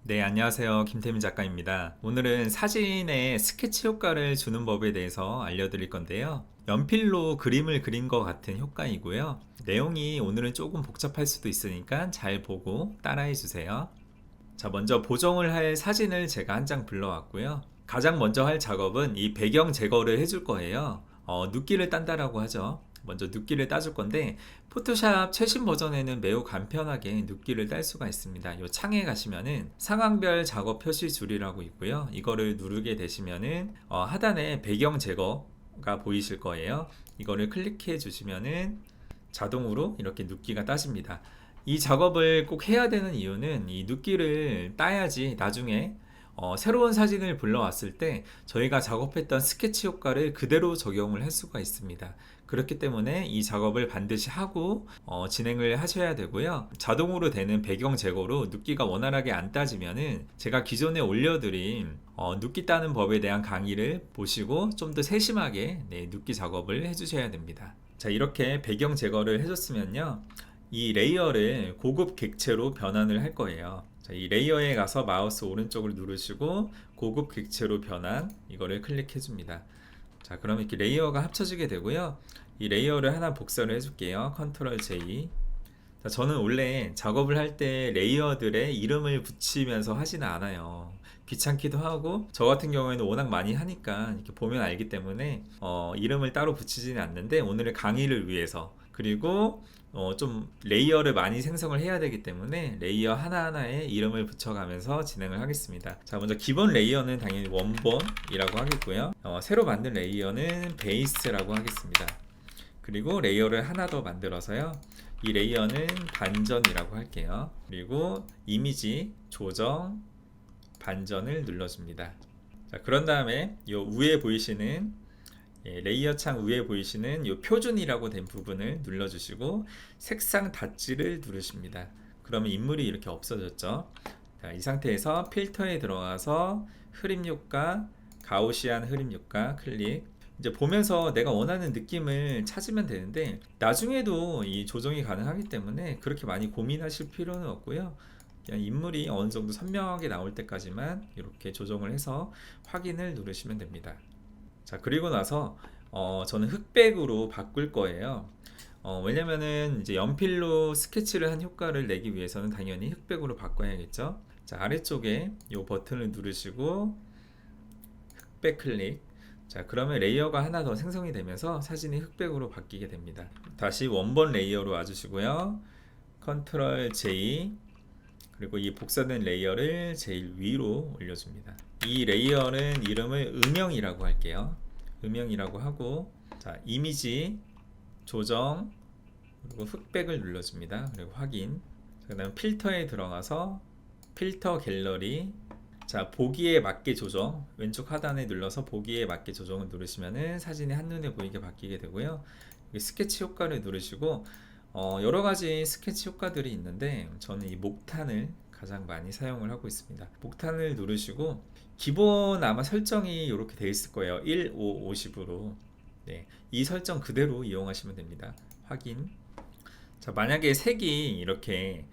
네, 안녕하세요. 김태민 작가입니다. 오늘은 사진에 스케치 효과를 주는 법에 대해서 알려드릴 건데요. 연필로 그림을 그린 것 같은 효과이고요. 내용이 오늘은 조금 복잡할 수도 있으니까 잘 보고 따라해 주세요. 자, 먼저 보정을 할 사진을 제가 한 장 불러왔고요. 가장 먼저 할 작업은 이 배경 제거를 해줄 거예요. 눕기를 딴다라고 하죠. 먼저 눕기를 따줄 건데 포토샵 최신 버전에는 매우 간편하게 눕기를 딸 수가 있습니다. 이 창에 가시면은 상황별 작업 표시 줄이라고 있고요. 이거를 누르게 되시면은 하단에 배경 제거가 보이실 거예요. 이거를 클릭해 주시면은 자동으로 이렇게 눕기가 따집니다. 이 작업을 꼭 해야 되는 이유는 이 눕기를 따야지 나중에 새로운 사진을 불러왔을 때 저희가 작업했던 스케치 효과를 그대로 적용을 할 수가 있습니다. 그렇기 때문에 이 작업을 반드시 하고 진행을 하셔야 되고요. 자동으로 되는 배경 제거로 눕기가 원활하게 안 따지면은 제가 기존에 올려드린 눕기 따는 법에 대한 강의를 보시고 좀 더 세심하게 눕기 작업을 해주셔야 됩니다. 자, 이렇게 배경 제거를 해줬으면요. 이 레이어를 고급 객체로 변환을 할 거예요. 자, 이 레이어에 가서 마우스 오른쪽을 누르시고 고급 객체로 변환 이거를 클릭해 줍니다. 자, 그럼 이렇게 레이어가 합쳐지게 되고요. 이 레이어를 하나 복사를 해줄게요. 컨트롤 J. 자, 저는 원래 작업을 할 때 레이어들의 이름을 붙이면서 하지는 않아요. 귀찮기도 하고 저 같은 경우에는 워낙 많이 하니까 이렇게 보면 알기 때문에 이름을 따로 붙이지는 않는데 오늘의 강의를 위해서 그리고 좀 레이어를 많이 생성을 해야 되기 때문에 레이어 하나하나에 이름을 붙여가면서 진행을 하겠습니다. 자, 먼저 기본 레이어는 당연히 원본이라고 하겠고요. 새로 만든 레이어는 베이스라고 하겠습니다. 그리고 레이어를 하나 더 만들어서요. 이 레이어는 반전이라고 할게요. 그리고 이미지 조정 반전을 눌러줍니다. 자, 그런 다음에 이 위에 보이시는 레이어 창 위에 보이시는 이 표준이라고 된 부분을 눌러주시고 색상 닷지를 누르십니다. 그러면 인물이 이렇게 없어졌죠. 자, 이 상태에서 필터에 들어가서 흐림 효과, 가우시안 흐림 효과 클릭. 이제 보면서 내가 원하는 느낌을 찾으면 되는데 나중에도 이 조정이 가능하기 때문에 그렇게 많이 고민하실 필요는 없고요. 그냥 인물이 어느 정도 선명하게 나올 때까지만 이렇게 조정을 해서 확인을 누르시면 됩니다. 자, 그리고 나서 저는 흑백으로 바꿀 거예요. 왜냐면은 이제 연필로 스케치를 한 효과를 내기 위해서는 당연히 흑백으로 바꿔야겠죠. 자, 아래쪽에 이 버튼을 누르시고 흑백 클릭. 자, 그러면 레이어가 하나 더 생성이 되면서 사진이 흑백으로 바뀌게 됩니다. 다시 원본 레이어로 와주시고요. 컨트롤 J 그리고 이 복사된 레이어를 제일 위로 올려줍니다. 이 레이어는 이름을 음영이라고 할게요. 음영이라고 하고 자, 이미지 조정 그리고 흑백을 눌러줍니다. 그리고 확인. 그 다음 필터에 들어가서 필터 갤러리. 자, 보기에 맞게 조정 왼쪽 하단에 눌러서 보기에 맞게 조정을 누르시면은 사진이 한눈에 보이게 바뀌게 되고요. 스케치 효과를 누르시고 여러 가지 스케치 효과들이 있는데 저는 이 목탄을 가장 많이 사용을 하고 있습니다. 목탄을 누르시고 기본 아마 설정이 이렇게 되어 있을 거예요. 1, 5, 50으로 네, 이 설정 그대로 이용하시면 됩니다. 확인. 자, 만약에 색이 이렇게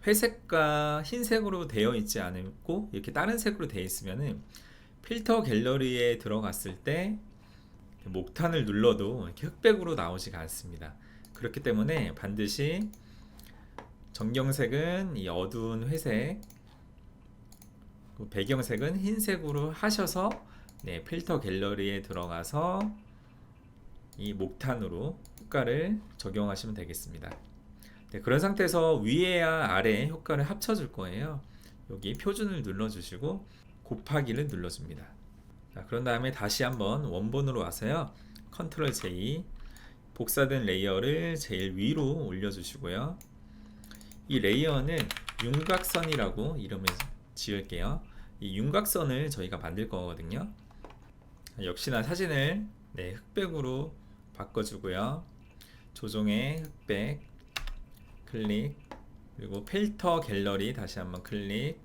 회색과 흰색으로 되어 있지 않고 이렇게 다른 색으로 되어 있으면은 필터 갤러리에 들어갔을 때 목탄을 눌러도 이렇게 흑백으로 나오지가 않습니다. 그렇기 때문에 반드시 정경색은 이 어두운 회색, 배경색은 흰색으로 하셔서 필터 갤러리에 들어가서 이 목탄으로 효과를 적용하시면 되겠습니다. 그런 상태에서 위에와 아래에 효과를 합쳐줄 거예요. 여기 표준을 눌러주시고 곱하기를 눌러줍니다. 자, 그런 다음에 다시 한번 원본으로 와서요. 컨트롤 J 복사된 레이어를 제일 위로 올려주시고요. 이 레이어는 윤곽선이라고 이름을 지을게요. 이 윤곽선을 저희가 만들 거거든요. 역시나 사진을 흑백으로 바꿔주고요. 조정에 흑백 클릭 그리고 필터 갤러리 다시 한번 클릭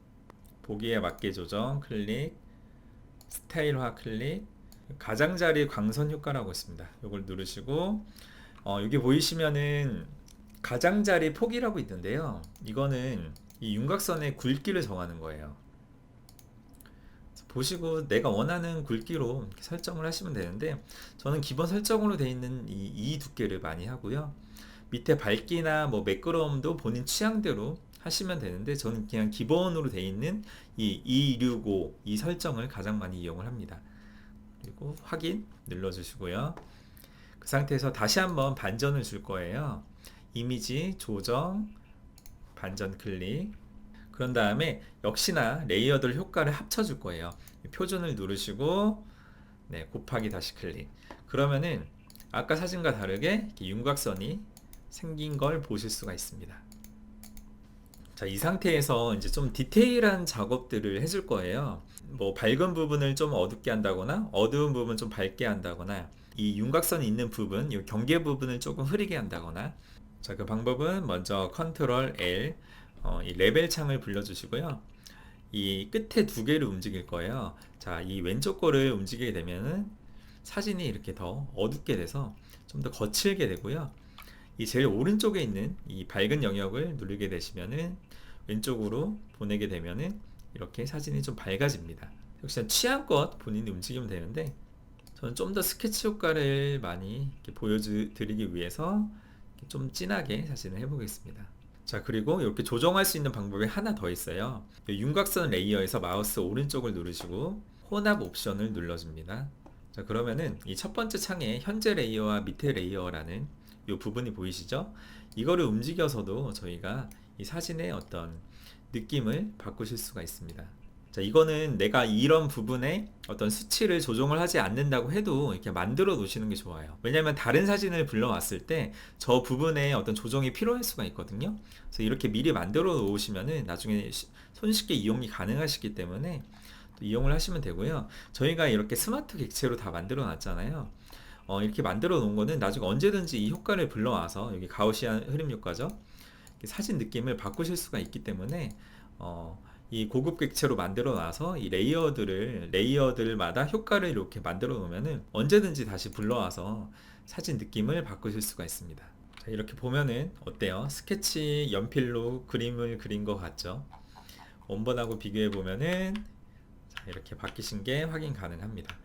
보기에 맞게 조정 클릭 스타일화 클릭 가장자리 광선 효과라고 있습니다. 이걸 누르시고 여기 보이시면은 가장자리 폭이라고 있는데요. 이거는 이 윤곽선의 굵기를 정하는 거예요. 보시고 내가 원하는 굵기로 이렇게 설정을 하시면 되는데, 저는 기본 설정으로 되어 있는 이 두께를 많이 하고요. 밑에 밝기나 뭐 매끄러움도 본인 취향대로 하시면 되는데, 저는 그냥 기본으로 되어 있는 이 265 이 설정을 가장 많이 이용을 합니다. 그리고 확인 눌러주시고요. 그 상태에서 다시 한번 반전을 줄 거예요. 이미지 조정, 반전 클릭. 그런 다음에 역시나 레이어들 효과를 합쳐줄 거예요. 표준을 누르시고, 네, 곱하기 다시 클릭. 그러면은 아까 사진과 다르게 이렇게 윤곽선이 생긴 걸 보실 수가 있습니다. 자, 이 상태에서 이제 좀 디테일한 작업들을 해줄 거예요. 뭐 밝은 부분을 좀 어둡게 한다거나 어두운 부분 좀 밝게 한다거나, 이 윤곽선이 있는 부분, 이 경계 부분을 조금 흐리게 한다거나. 자, 그 방법은 먼저 컨트롤 L, 이 레벨 창을 불러주시고요. 이 끝에 두 개를 움직일 거예요. 자, 이 왼쪽 거를 움직이게 되면은 사진이 이렇게 더 어둡게 돼서 좀 더 거칠게 되고요. 이 제일 오른쪽에 있는 이 밝은 영역을 누르게 되시면은 왼쪽으로 보내게 되면은 이렇게 사진이 좀 밝아집니다. 역시 취향껏 본인이 움직이면 되는데, 저는 좀 더 스케치 효과를 많이 보여드리기 위해서 좀 진하게 사진을 해보겠습니다. 자, 그리고 이렇게 조정할 수 있는 방법이 하나 더 있어요. 윤곽선 레이어에서 마우스 오른쪽을 누르시고 혼합 옵션을 눌러줍니다. 자, 그러면은 이 첫 번째 창에 현재 레이어와 밑에 레이어라는 이 부분이 보이시죠? 이거를 움직여서도 저희가 이 사진의 어떤 느낌을 바꾸실 수가 있습니다. 자, 이거는 내가 이런 부분에 어떤 수치를 조정을 하지 않는다고 해도 이렇게 만들어 놓으시는 게 좋아요. 왜냐면 다른 사진을 불러왔을 때 저 부분에 어떤 조정이 필요할 수가 있거든요. 그래서 이렇게 미리 만들어 놓으시면은 나중에 손쉽게 이용이 가능하시기 때문에 또 이용을 하시면 되고요. 저희가 이렇게 스마트 객체로 다 만들어 놨잖아요. 이렇게 만들어 놓은 거는 나중에 언제든지 이 효과를 불러와서, 여기 가우시안 흐름 효과죠, 사진 느낌을 바꾸실 수가 있기 때문에 이 고급 객체로 만들어 놔서 이 레이어들마다 효과를 이렇게 만들어 놓으면은 언제든지 다시 불러와서 사진 느낌을 바꾸실 수가 있습니다. 자, 이렇게 보면은 어때요? 스케치 연필로 그림을 그린 것 같죠? 원본하고 비교해 보면은 이렇게 바뀌신 게 확인 가능합니다.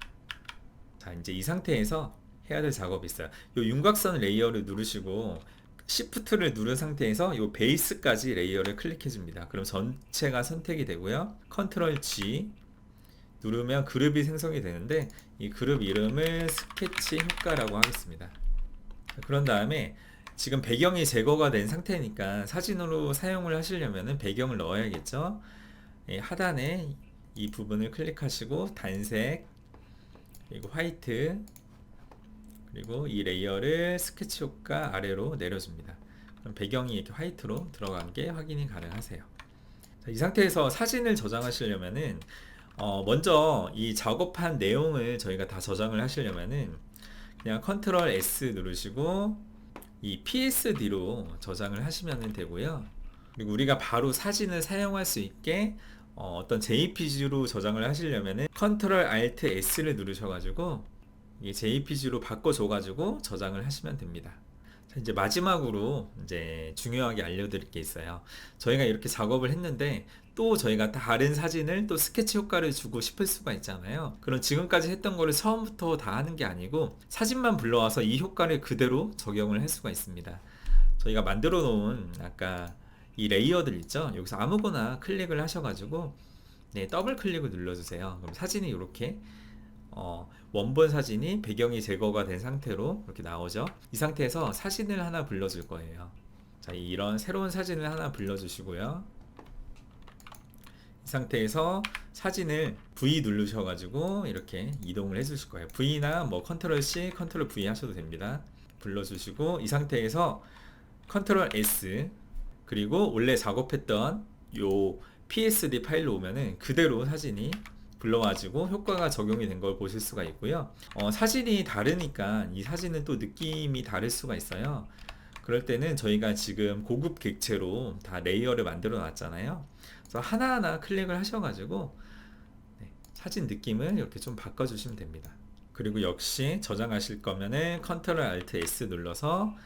자, 이제 이 상태에서 해야 될 작업이 있어요. 이 윤곽선 레이어를 누르시고 Shift를 누른 상태에서 이 베이스까지 레이어를 클릭해 줍니다. 그럼 전체가 선택이 되고요. 컨트롤 G 누르면 그룹이 생성이 되는데, 이 그룹 이름을 스케치 효과라고 하겠습니다. 그런 다음에 지금 배경이 제거가 된 상태니까 사진으로 사용을 하시려면 배경을 넣어야겠죠. 하단에 이 부분을 클릭하시고 단색, 그리고 화이트, 그리고 이 레이어를 스케치 효과 아래로 내려줍니다. 그럼 배경이 이렇게 화이트로 들어간 게 확인이 가능하세요. 자, 이 상태에서 사진을 저장하시려면은 먼저 이 작업한 내용을 저희가 다 저장을 하시려면은 그냥 컨트롤 S 누르시고 이 PSD로 저장을 하시면 되고요. 그리고 우리가 바로 사진을 사용할 수 있게 어떤 JPG로 저장을 하시려면은 컨트롤 Alt S를 누르셔가지고 이 JPG로 바꿔줘가지고 저장을 하시면 됩니다. 자, 이제 마지막으로 이제 중요하게 알려드릴 게 있어요. 저희가 이렇게 작업을 했는데 또 저희가 다른 사진을 또 스케치 효과를 주고 싶을 수가 있잖아요. 그럼 지금까지 했던 거를 처음부터 다 하는 게 아니고 사진만 불러와서 이 효과를 그대로 적용을 할 수가 있습니다. 저희가 만들어 놓은 아까 이 레이어들 있죠? 여기서 아무거나 클릭을 하셔가지고 네, 더블 클릭을 눌러주세요. 그럼 사진이 이렇게 원본 사진이 배경이 제거가 된 상태로 이렇게 나오죠. 이 상태에서 사진을 하나 불러줄 거예요. 자, 이런 새로운 사진을 하나 불러주시고요. 이 상태에서 사진을 V 누르셔가지고 이렇게 이동을 해주실 거예요. V나 뭐 컨트롤 C, 컨트롤 V 하셔도 됩니다. 불러주시고 이 상태에서 컨트롤 S, 그리고 원래 작업했던 요 PSD 파일로 오면은 그대로 사진이 불러가지고 효과가 적용이 된 걸 보실 수가 있고요. 사진이 다르니까 이 사진은 또 느낌이 다를 수가 있어요. 그럴 때는 저희가 지금 고급 객체로 다 레이어를 만들어 놨잖아요. 그래서 하나하나 클릭을 하셔가지고 사진 느낌을 이렇게 좀 바꿔주시면 됩니다. 그리고 역시 저장하실 거면은 컨트롤 Alt S 눌러서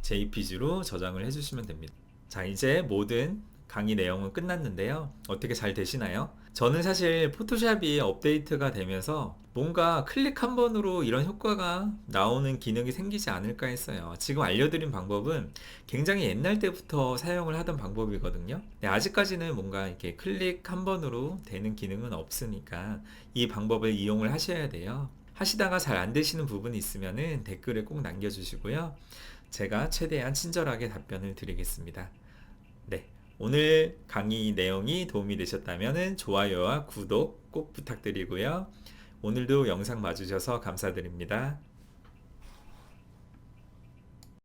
JPG로 저장을 해주시면 됩니다. 자, 이제 모든 강의 내용은 끝났는데요. 어떻게 잘 되시나요? 저는 사실 포토샵이 업데이트가 되면서 뭔가 클릭 한 번으로 이런 효과가 나오는 기능이 생기지 않을까 했어요. 지금 알려드린 방법은 굉장히 옛날 때부터 사용을 하던 방법이거든요. 네, 아직까지는 뭔가 이렇게 클릭 한 번으로 되는 기능은 없으니까 이 방법을 이용을 하셔야 돼요. 하시다가 잘 안 되시는 부분이 있으면은 댓글에 꼭 남겨주시고요. 제가 최대한 친절하게 답변을 드리겠습니다. 네. 오늘 강의 내용이 도움이 되셨다면 좋아요와 구독 꼭 부탁드리고요. 오늘도 영상 봐주셔서 감사드립니다.